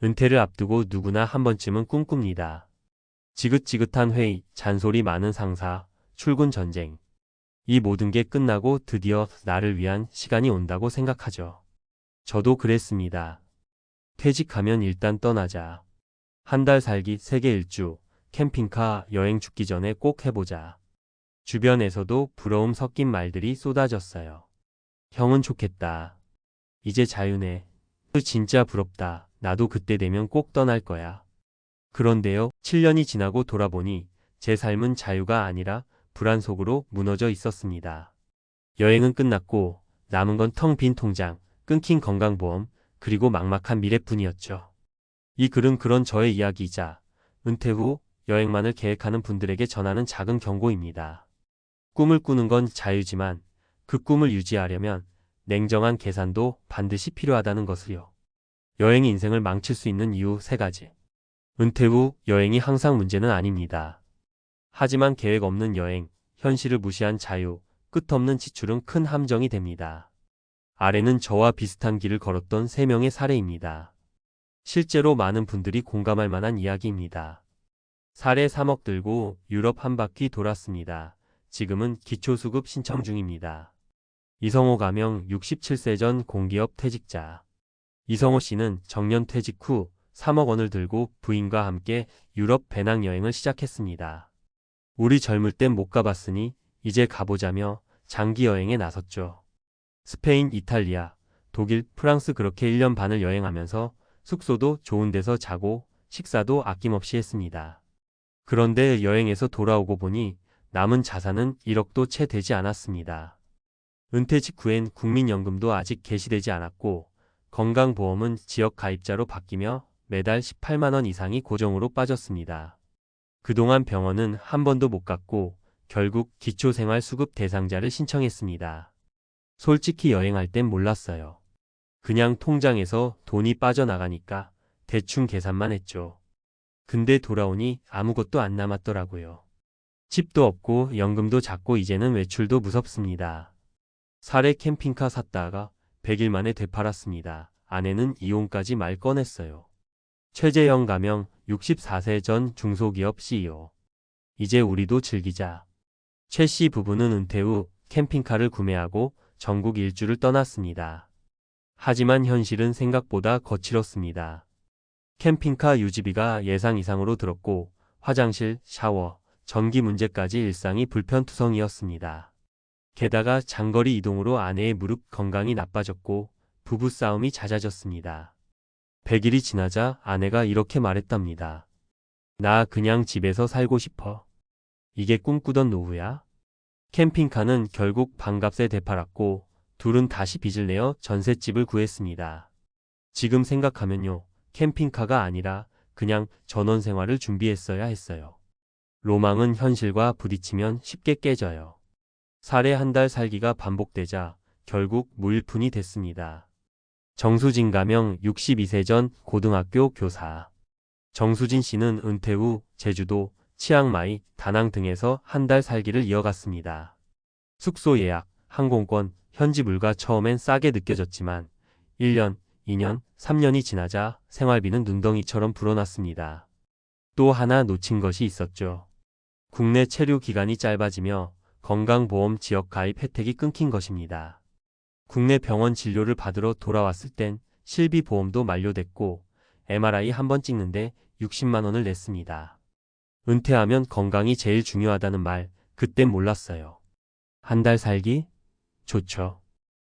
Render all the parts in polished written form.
은퇴를 앞두고 누구나 한 번쯤은 꿈꿉니다. 지긋지긋한 회의, 잔소리 많은 상사, 출근 전쟁. 이 모든 게 끝나고 드디어 나를 위한 시간이 온다고 생각하죠. 저도 그랬습니다. 퇴직하면 일단 떠나자. 한 달 살기, 세계 일주, 캠핑카 여행 죽기 전에 꼭 해보자. 주변에서도 부러움 섞인 말들이 쏟아졌어요. 형은 좋겠다. 이제 자유네. 진짜 부럽다. 나도 그때 되면 꼭 떠날 거야. 그런데요, 7년이 지나고 돌아보니 제 삶은 자유가 아니라 불안 속으로 무너져 있었습니다. 여행은 끝났고 남은 건 텅 빈 통장, 끊긴 건강보험, 그리고 막막한 미래뿐이었죠. 이 글은 그런 저의 이야기이자 은퇴 후 여행만을 계획하는 분들에게 전하는 작은 경고입니다. 꿈을 꾸는 건 자유지만 그 꿈을 유지하려면 냉정한 계산도 반드시 필요하다는 것을요. 여행이 인생을 망칠 수 있는 이유 3가지. 은퇴 후 여행이 항상 문제는 아닙니다. 하지만 계획 없는 여행, 현실을 무시한 자유, 끝없는 지출은 큰 함정이 됩니다. 아래는 저와 비슷한 길을 걸었던 3명의 사례입니다. 실제로 많은 분들이 공감할 만한 이야기입니다. 사례 3억 들고 유럽 한 바퀴 돌았습니다. 지금은 기초수급 신청 중입니다. 이성호 가명 67세 전 공기업 퇴직자. 이성호 씨는 정년 퇴직 후 3억 원을 들고 부인과 함께 유럽 배낭여행을 시작했습니다. 우리 젊을 땐 못 가봤으니 이제 가보자며 장기 여행에 나섰죠. 스페인, 이탈리아, 독일, 프랑스 그렇게 1년 반을 여행하면서 숙소도 좋은 데서 자고 식사도 아낌없이 했습니다. 그런데 여행에서 돌아오고 보니 남은 자산은 1억도 채 되지 않았습니다. 은퇴 직후엔 국민연금도 아직 개시되지 않았고 건강보험은 지역 가입자로 바뀌며 매달 18만 원 이상이 고정으로 빠졌습니다. 그동안 병원은 한 번도 못 갔고 결국 기초생활수급 대상자를 신청했습니다. 솔직히 여행할 땐 몰랐어요. 그냥 통장에서 돈이 빠져나가니까 대충 계산만 했죠. 근데 돌아오니 아무것도 안 남았더라고요. 집도 없고 연금도 작고 이제는 외출도 무섭습니다. 사례 캠핑카 샀다가 100일 만에 되팔았습니다. 아내는 이혼까지 말 꺼냈어요. 최재형 가명 64세 전 중소기업 CEO. 이제 우리도 즐기자. 최 씨 부부는 은퇴 후 캠핑카를 구매하고 전국 일주를 떠났습니다. 하지만 현실은 생각보다 거칠었습니다. 캠핑카 유지비가 예상 이상으로 들었고 화장실, 샤워, 전기 문제까지 일상이 불편투성이었습니다. 게다가 장거리 이동으로 아내의 무릎 건강이 나빠졌고 부부싸움이 잦아졌습니다. 100일이 지나자 아내가 이렇게 말했답니다. 나 그냥 집에서 살고 싶어. 이게 꿈꾸던 노후야? 캠핑카는 결국 반값에 되팔았고 둘은 다시 빚을 내어 전셋집을 구했습니다. 지금 생각하면요. 캠핑카가 아니라 그냥 전원생활을 준비했어야 했어요. 로망은 현실과 부딪히면 쉽게 깨져요. 사례 한 달 살기가 반복되자 결국 무일푼이 됐습니다. 정수진 가명 62세 전 고등학교 교사. 정수진 씨는 은퇴 후 제주도, 치앙마이, 다낭 등에서 한 달 살기를 이어갔습니다. 숙소 예약, 항공권, 현지 물가 처음엔 싸게 느껴졌지만 1년, 2년, 3년이 지나자 생활비는 눈덩이처럼 불어났습니다. 또 하나 놓친 것이 있었죠. 국내 체류 기간이 짧아지며 건강보험 지역 가입 혜택이 끊긴 것입니다. 국내 병원 진료를 받으러 돌아왔을 땐 실비보험도 만료됐고 MRI 한 번 찍는데 60만 원을 냈습니다. 은퇴하면 건강이 제일 중요하다는 말 그땐 몰랐어요. 한 달 살기? 좋죠.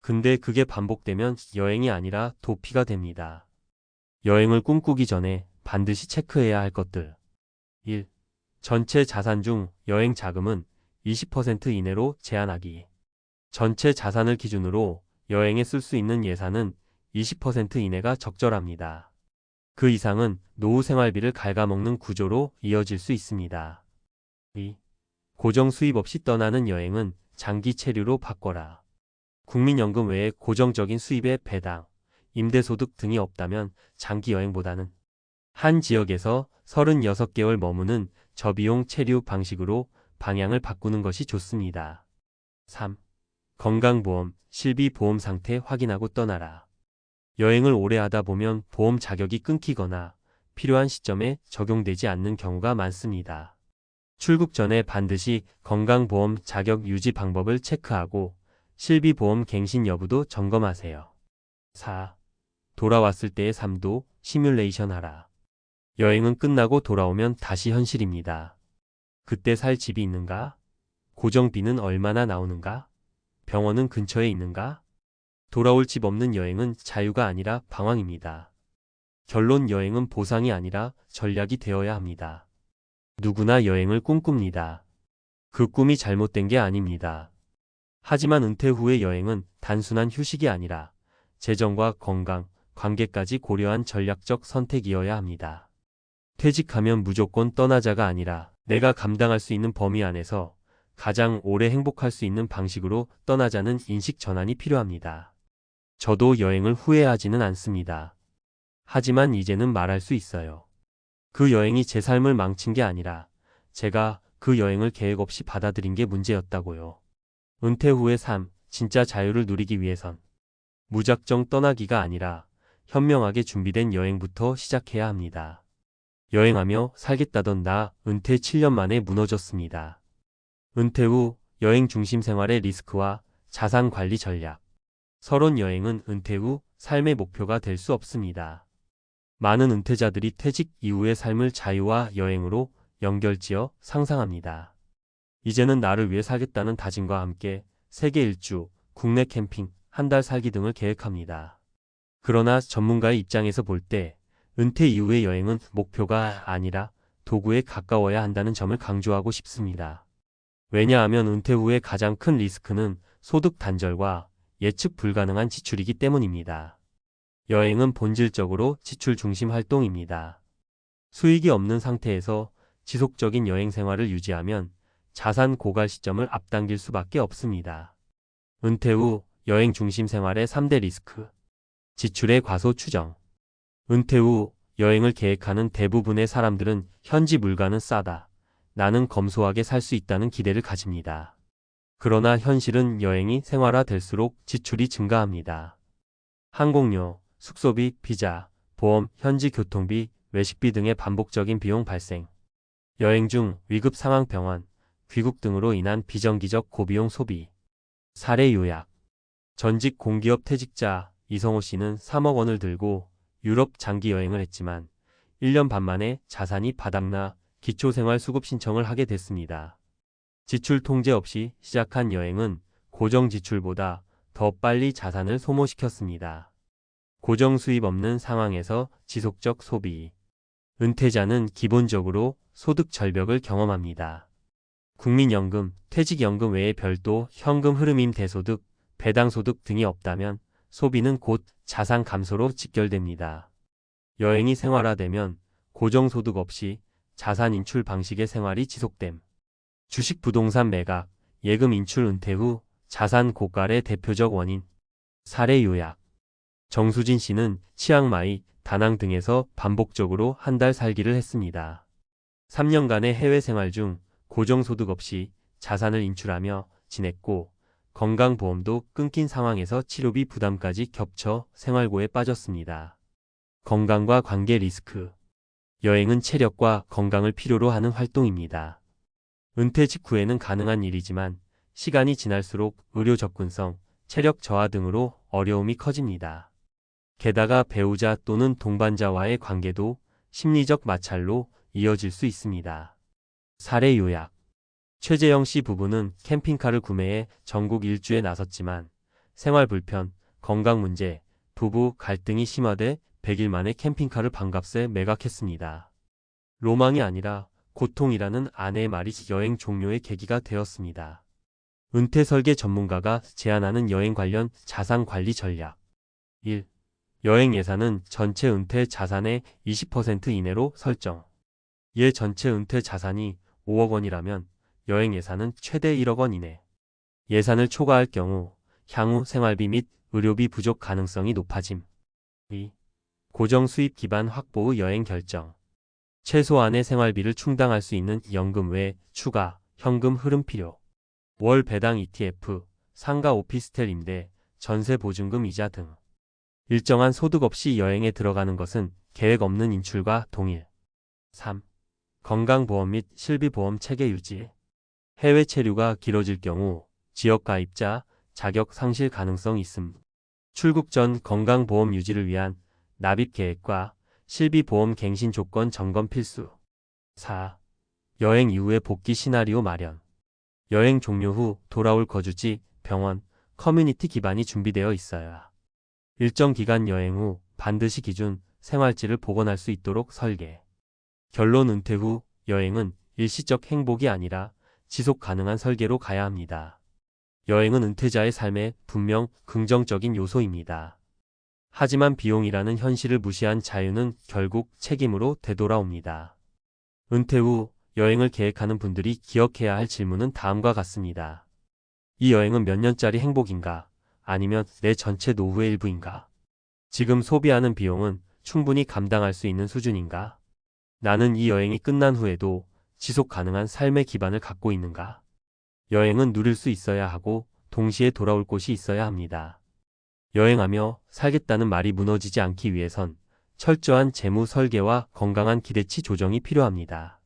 근데 그게 반복되면 여행이 아니라 도피가 됩니다. 여행을 꿈꾸기 전에 반드시 체크해야 할 것들. 1. 전체 자산 중 여행 자금은 20% 이내로 제한하기. 전체 자산을 기준으로 여행에 쓸 수 있는 예산은 20% 이내가 적절합니다. 그 이상은 노후 생활비를 갉아먹는 구조로 이어질 수 있습니다. 2. 고정 수입 없이 떠나는 여행은 장기 체류로 바꿔라. 국민연금 외에 고정적인 수입의 배당, 임대소득 등이 없다면 장기 여행보다는 한 지역에서 36개월 머무는 저비용 체류 방식으로 방향을 바꾸는 것이 좋습니다. 3. 건강보험, 실비보험 상태 확인하고 떠나라. 여행을 오래 하다 보면 보험 자격이 끊기거나 필요한 시점에 적용되지 않는 경우가 많습니다. 출국 전에 반드시 건강보험 자격 유지 방법을 체크하고 실비보험 갱신 여부도 점검하세요. 4. 돌아왔을 때의 삶도 시뮬레이션 하라. 여행은 끝나고 돌아오면 다시 현실입니다. 그때 살 집이 있는가? 고정비는 얼마나 나오는가? 병원은 근처에 있는가? 돌아올 집 없는 여행은 자유가 아니라 방황입니다. 결론, 여행은 보상이 아니라 전략이 되어야 합니다. 누구나 여행을 꿈꿉니다. 그 꿈이 잘못된 게 아닙니다. 하지만 은퇴 후의 여행은 단순한 휴식이 아니라 재정과 건강, 관계까지 고려한 전략적 선택이어야 합니다. 퇴직하면 무조건 떠나자가 아니라 내가 감당할 수 있는 범위 안에서 가장 오래 행복할 수 있는 방식으로 떠나자는 인식 전환이 필요합니다. 저도 여행을 후회하지는 않습니다. 하지만 이제는 말할 수 있어요. 그 여행이 제 삶을 망친 게 아니라 제가 그 여행을 계획 없이 받아들인 게 문제였다고요. 은퇴 후의 삶, 진짜 자유를 누리기 위해선 무작정 떠나기가 아니라 현명하게 준비된 여행부터 시작해야 합니다. 여행하며 살겠다던 나, 은퇴 7년 만에 무너졌습니다. 은퇴 후 여행 중심 생활의 리스크와 자산 관리 전략. 서론, 여행은 은퇴 후 삶의 목표가 될 수 없습니다. 많은 은퇴자들이 퇴직 이후의 삶을 자유와 여행으로 연결지어 상상합니다. 이제는 나를 위해 살겠다는 다짐과 함께 세계 일주, 국내 캠핑, 한 달 살기 등을 계획합니다. 그러나 전문가의 입장에서 볼 때 은퇴 이후의 여행은 목표가 아니라 도구에 가까워야 한다는 점을 강조하고 싶습니다. 왜냐하면 은퇴 후의 가장 큰 리스크는 소득 단절과 예측 불가능한 지출이기 때문입니다. 여행은 본질적으로 지출 중심 활동입니다. 수익이 없는 상태에서 지속적인 여행 생활을 유지하면 자산 고갈 시점을 앞당길 수밖에 없습니다. 은퇴 후 여행 중심 생활의 3대 리스크. 지출의 과소 추정. 은퇴 후 여행을 계획하는 대부분의 사람들은 현지 물가는 싸다, 나는 검소하게 살 수 있다는 기대를 가집니다. 그러나 현실은 여행이 생활화될수록 지출이 증가합니다. 항공료, 숙소비, 비자, 보험, 현지 교통비, 외식비 등의 반복적인 비용 발생. 여행 중 위급 상황, 병원, 귀국 등으로 인한 비정기적 고비용 소비. 사례 요약. 전직 공기업 퇴직자 이성호 씨는 3억 원을 들고 유럽 장기 여행을 했지만 1년 반 만에 자산이 바닥나 기초생활수급 신청을 하게 됐습니다. 지출 통제 없이 시작한 여행은 고정 지출보다 더 빨리 자산을 소모시켰습니다. 고정 수입 없는 상황에서 지속적 소비. 은퇴자는 기본적으로 소득 절벽을 경험합니다. 국민연금, 퇴직연금 외에 별도 현금 흐름인 대소득, 배당소득 등이 없다면 소비는 곧 자산 감소로 직결됩니다. 여행이 생활화되면 고정소득 없이 자산 인출 방식의 생활이 지속됨. 주식, 부동산 매각, 예금 인출. 은퇴 후 자산 고갈의 대표적 원인. 사례 요약. 정수진 씨는 치앙마이, 다낭 등에서 반복적으로 한 달 살기를 했습니다. 3년간의 해외 생활 중 고정소득 없이 자산을 인출하며 지냈고 건강보험도 끊긴 상황에서 치료비 부담까지 겹쳐 생활고에 빠졌습니다. 건강과 관계 리스크. 여행은 체력과 건강을 필요로 하는 활동입니다. 은퇴 직후에는 가능한 일이지만 시간이 지날수록 의료 접근성, 체력 저하 등으로 어려움이 커집니다. 게다가 배우자 또는 동반자와의 관계도 심리적 마찰로 이어질 수 있습니다. 사례 요약. 최재영 씨 부부는 캠핑카를 구매해 전국 일주에 나섰지만 생활 불편, 건강 문제, 부부 갈등이 심화돼 100일 만에 캠핑카를 반값에 매각했습니다. 로망이 아니라 고통이라는 아내의 말이 여행 종료의 계기가 되었습니다. 은퇴 설계 전문가가 제안하는 여행 관련 자산 관리 전략. 1. 여행 예산은 전체 은퇴 자산의 20% 이내로 설정. 전체 은퇴 자산이 5억 원이라면 여행 예산은 최대 1억 원 이내. 예산을 초과할 경우 향후 생활비 및 의료비 부족 가능성이 높아짐. 2. 고정 수입 기반 확보 후 여행 결정. 최소한의 생활비를 충당할 수 있는 연금 외 추가 현금 흐름 필요. 월 배당 ETF, 상가 오피스텔 임대, 전세 보증금 이자 등. 일정한 소득 없이 여행에 들어가는 것은 계획 없는 인출과 동일. 3. 건강보험 및 실비보험 체계 유지. 해외 체류가 길어질 경우 지역 가입자 자격 상실 가능성이 있음. 출국 전 건강보험 유지를 위한 납입 계획과 실비보험 갱신 조건 점검 필수. 4. 여행 이후의 복귀 시나리오 마련. 여행 종료 후 돌아올 거주지, 병원, 커뮤니티 기반이 준비되어 있어야 일정 기간 여행 후 반드시 기준 생활지를 복원할 수 있도록 설계. 결론 은퇴 후 여행은 일시적 행복이 아니라 지속 가능한 설계로 가야 합니다. 여행은 은퇴자의 삶에 분명 긍정적인 요소입니다. 하지만 비용이라는 현실을 무시한 자유는 결국 책임으로 되돌아옵니다. 은퇴 후 여행을 계획하는 분들이 기억해야 할 질문은 다음과 같습니다. 이 여행은 몇 년짜리 행복인가? 아니면 내 전체 노후의 일부인가? 지금 소비하는 비용은 충분히 감당할 수 있는 수준인가? 나는 이 여행이 끝난 후에도 지속 가능한 삶의 기반을 갖고 있는가? 여행은 누릴 수 있어야 하고 동시에 돌아올 곳이 있어야 합니다. 여행하며 살겠다는 말이 무너지지 않기 위해선 철저한 재무 설계와 건강한 기대치 조정이 필요합니다.